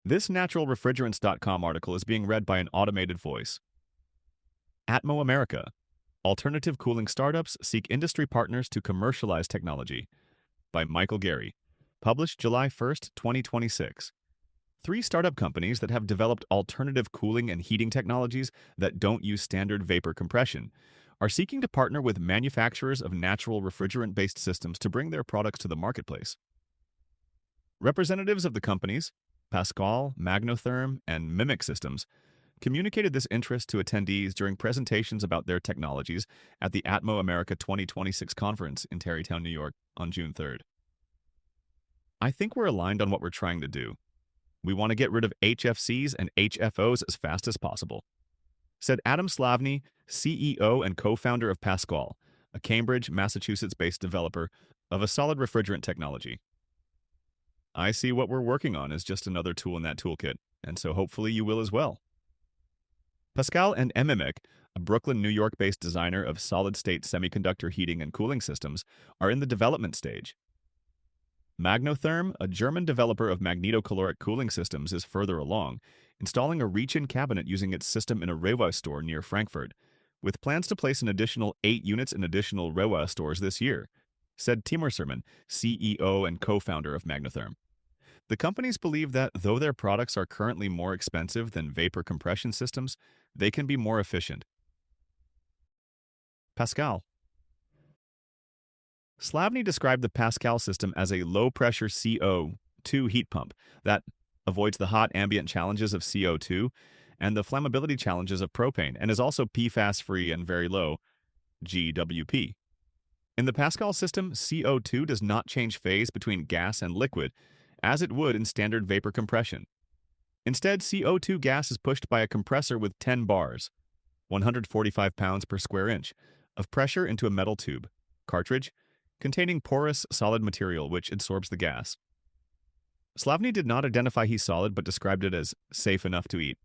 This naturalrefrigerants.com article is being read by an automated voice. ATMO America. Alternative cooling startups seek industry partners to commercialize technology. By Michael Gary. Published July 1st, 2026. Three startup companies that have developed alternative cooling and heating technologies that don't use standard vapor compression are seeking to partner with manufacturers of natural refrigerant-based systems to bring their products to the marketplace. Representatives of the companies, Pascal, Magnotherm, and Mimic Systems, communicated this interest to attendees during presentations about their technologies at the ATMO America 2026 conference in Tarrytown, New York on June 3rd. I think we're aligned on what we're trying to do. We want to get rid of HFCs and HFOs as fast as possible, said Adam Slavny, CEO and co-founder of Pascal, a Cambridge, Massachusetts-based developer of a solid refrigerant technology. I see what we're working on as just another tool in that toolkit, and so hopefully you will as well. Pascal and Mimic, a Brooklyn, New York-based designer of solid-state semiconductor heating and cooling systems, are in the development stage. Magnotherm, a German developer of magnetocaloric cooling systems, is further along, installing a reach-in cabinet using its system in a Rewa store near Frankfurt, with plans to place an additional 8 units in additional Rewa stores this year, said Timur Serman, CEO and co-founder of Magnotherm. The companies believe that though their products are currently more expensive than vapor compression systems, they can be more efficient. Pascal. Slavny described the Pascal system as a low-pressure CO2 heat pump that avoids the hot ambient challenges of CO2 and the flammability challenges of propane, and is also PFAS-free and very low GWP. In the Pascal system, CO2 does not change phase between gas and liquid, as it would in standard vapor compression. Instead, CO2 gas is pushed by a compressor with 10 bars, 145 pounds per square inch, of pressure into a metal tube, cartridge, containing porous, solid material which absorbs the gas. Slavny did not identify heat solid but described it as safe enough to eat.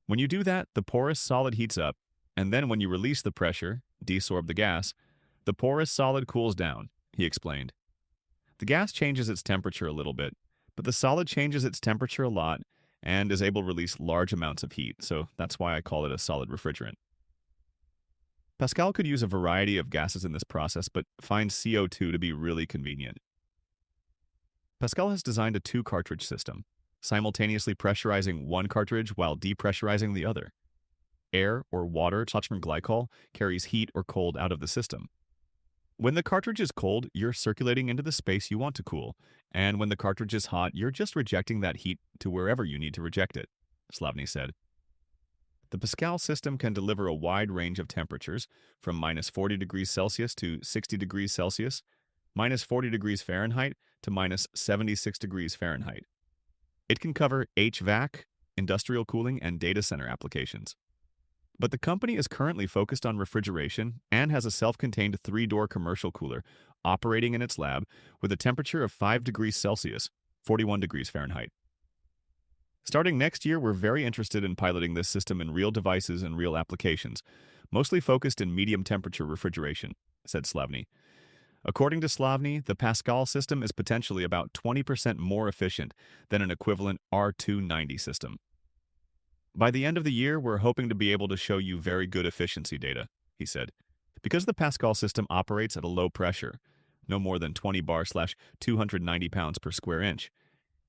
When you do that, the porous solid heats up, and then when you release the pressure, desorb the gas, the porous solid cools down, he explained. The gas changes its temperature a little bit, but the solid changes its temperature a lot and is able to release large amounts of heat, so that's why I call it a solid refrigerant. Pascal could use a variety of gases in this process, but finds CO2 to be really convenient. Pascal has designed a 2-cartridge system, simultaneously pressurizing one cartridge while depressurizing the other. Air or water from glycol carries heat or cold out of the system. When the cartridge is cold, you're circulating into the space you want to cool, and when the cartridge is hot, you're just rejecting that heat to wherever you need to reject it, Slavny said. The Pascal system can deliver a wide range of temperatures, from -40 degrees Celsius to 60 degrees Celsius, -40 degrees Fahrenheit to -76 degrees Fahrenheit. It can cover HVAC, industrial cooling, and data center applications. But the company is currently focused on refrigeration and has a self-contained 3-door commercial cooler operating in its lab with a temperature of 5 degrees Celsius, 41 degrees Fahrenheit. Starting next year, we're very interested in piloting this system in real devices and real applications, mostly focused in medium-temperature refrigeration, said Slavny. According to Slavny, the Pascal system is potentially about 20% more efficient than an equivalent R290 system. By the end of the year, we're hoping to be able to show you very good efficiency data, he said. Because the Pascal system operates at a low pressure, no more than 20 bar/290 pounds per square inch,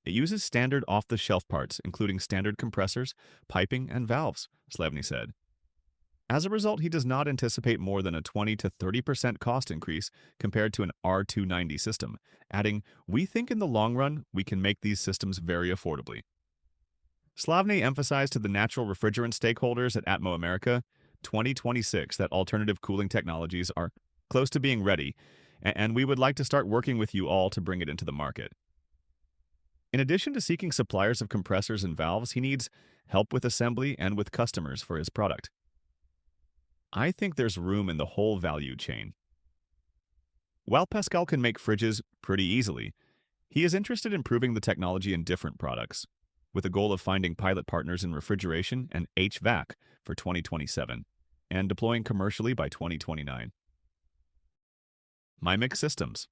it uses standard off-the-shelf parts, including standard compressors, piping, and valves, Slavny said. As a result, he does not anticipate more than a 20 to 30% cost increase compared to an R290 system, adding, "We think in the long run, we can make these systems very affordably." Slavny emphasized to the natural refrigerant stakeholders at ATMO America 2026 that alternative cooling technologies are close to being ready, and we would like to start working with you all to bring it into the market. In addition to seeking suppliers of compressors and valves, he needs help with assembly and with customers for his product. I think there's room in the whole value chain. While Pascal can make fridges pretty easily, he is interested in proving the technology in different products, with a goal of finding pilot partners in refrigeration and HVAC for 2027, and deploying commercially by 2029. Mimic Systems.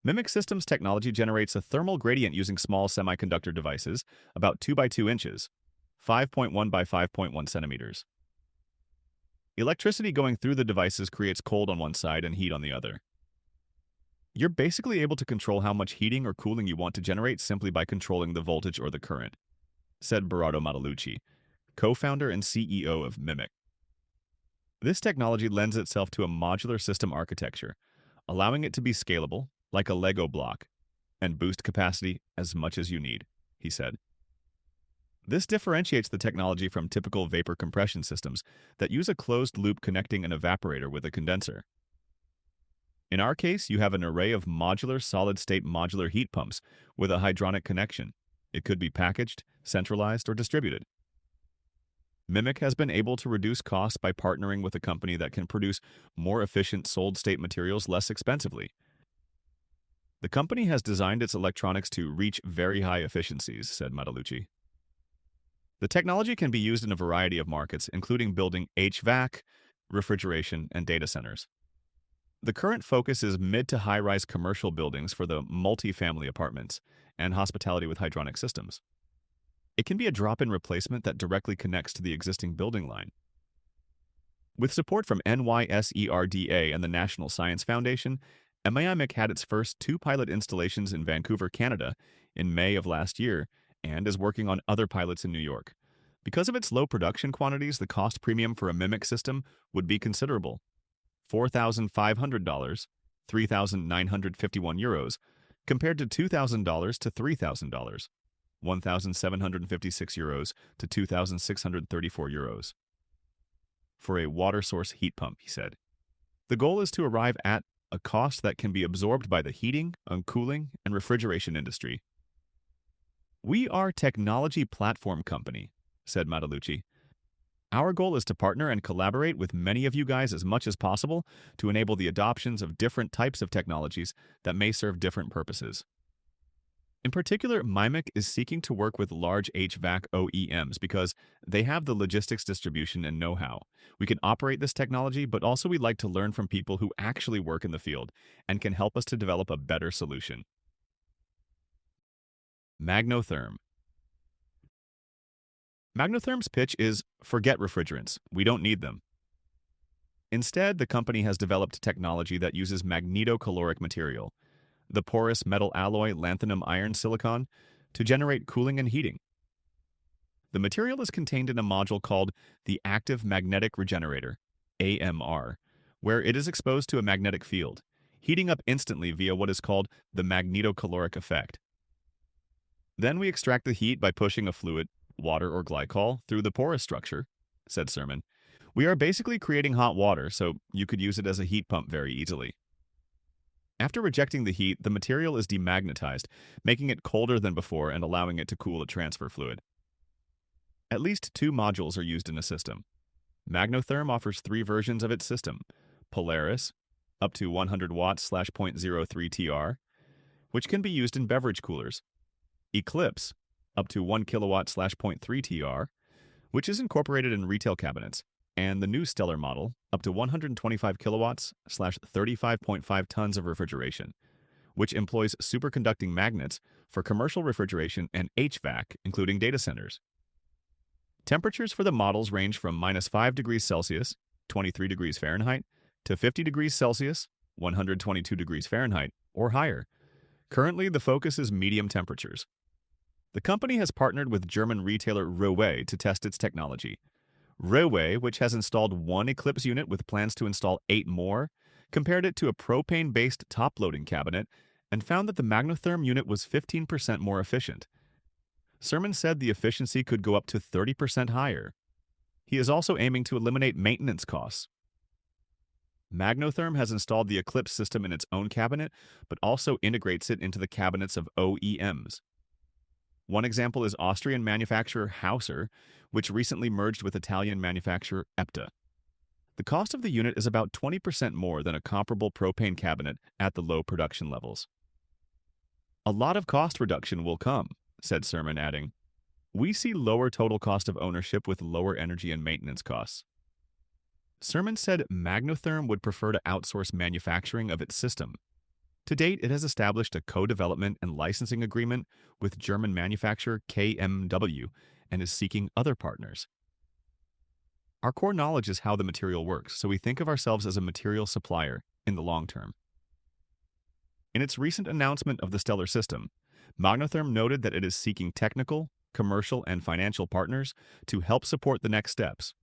Mimic Systems technology generates a thermal gradient using small semiconductor devices, about 2 by 2 inches, 5.1 by 5.1 centimeters. Electricity going through the devices creates cold on one side and heat on the other. You're basically able to control how much heating or cooling you want to generate simply by controlling the voltage or the current, said Berardo Matalucci, co-founder and CEO of Mimic. This technology lends itself to a modular system architecture, allowing it to be scalable, like a Lego block, and boost capacity as much as you need, he said. This differentiates the technology from typical vapor compression systems that use a closed loop connecting an evaporator with a condenser. In our case, you have an array of modular solid-state modular heat pumps with a hydronic connection. It could be packaged, centralized, or distributed. Mimic has been able to reduce costs by partnering with a company that can produce more efficient solid-state materials less expensively. The company has designed its electronics to reach very high efficiencies, said Matalucci. The technology can be used in a variety of markets, including building HVAC, refrigeration, and data centers. The current focus is mid to high-rise commercial buildings for the multi-family apartments and hospitality with hydronic systems. It can be a drop-in replacement that directly connects to the existing building line. With support from NYSERDA and the National Science Foundation, MIMIC had its first 2 pilot installations in Vancouver, Canada, in May of last year, and is working on other pilots in New York. Because of its low production quantities, the cost premium for a Mimic system would be considerable: $4,500, €3,951, compared to $2,000 to $3,000, €1,756 to €2,634. For a water source heat pump, he said. The goal is to arrive at a cost that can be absorbed by the heating, cooling, and refrigeration industry. We are a technology platform company, said Matalucci. Our goal is to partner and collaborate with many of you guys as much as possible to enable the adoptions of different types of technologies that may serve different purposes. In particular, Mimic is seeking to work with large HVAC OEMs because they have the logistics distribution and know-how. We can operate this technology, but also we'd like to learn from people who actually work in the field and can help us to develop a better solution. Magnotherm. Magnotherm's pitch is, forget refrigerants, we don't need them. Instead, the company has developed technology that uses magnetocaloric material, the porous metal alloy lanthanum iron silicon, to generate cooling and heating. The material is contained in a module called the Active Magnetic Regenerator, AMR, where it is exposed to a magnetic field, heating up instantly via what is called the magnetocaloric effect. Then we extract the heat by pushing a fluid, water or glycol, through the porous structure, said Sermon. We are basically creating hot water, so you could use it as a heat pump very easily. After rejecting the heat, the material is demagnetized, making it colder than before and allowing it to cool a transfer fluid. At least 2 modules are used in a system. Magnotherm offers 3 versions of its system: Polaris, up to 100 watts /0.03 TR, which can be used in beverage coolers; Eclipse, up to 1 kilowatt /0.3 TR, which is incorporated in retail cabinets; and the new Stellar model, up to 125 kilowatts /35.5 tons of refrigeration, which employs superconducting magnets for commercial refrigeration and HVAC, including data centers. Temperatures for the models range from -5 degrees Celsius, 23 degrees Fahrenheit, to 50 degrees Celsius, 122 degrees Fahrenheit, or higher. Currently, the focus is medium temperatures. The company has partnered with German retailer Rowe to test its technology. Rowe, which has installed 1 Eclipse unit with plans to install 8 more, compared it to a propane-based top-loading cabinet and found that the Magnotherm unit was 15% more efficient. Sermon said the efficiency could go up to 30% higher. He is also aiming to eliminate maintenance costs. Magnotherm has installed the Eclipse system in its own cabinet, but also integrates it into the cabinets of OEMs. One example is Austrian manufacturer Hauser, which recently merged with Italian manufacturer EPTA. The cost of the unit is about 20% more than a comparable propane cabinet at the low production levels. A lot of cost reduction will come, said Sermon, adding, we see lower total cost of ownership with lower energy and maintenance costs. Sermon said Magnotherm would prefer to outsource manufacturing of its system. To date, it has established a co-development and licensing agreement with German manufacturer KMW and is seeking other partners. Our core knowledge is how the material works, so we think of ourselves as a material supplier in the long term. In its recent announcement of the Stellar system, Magnotherm noted that it is seeking technical, commercial, and financial partners to help support the next steps.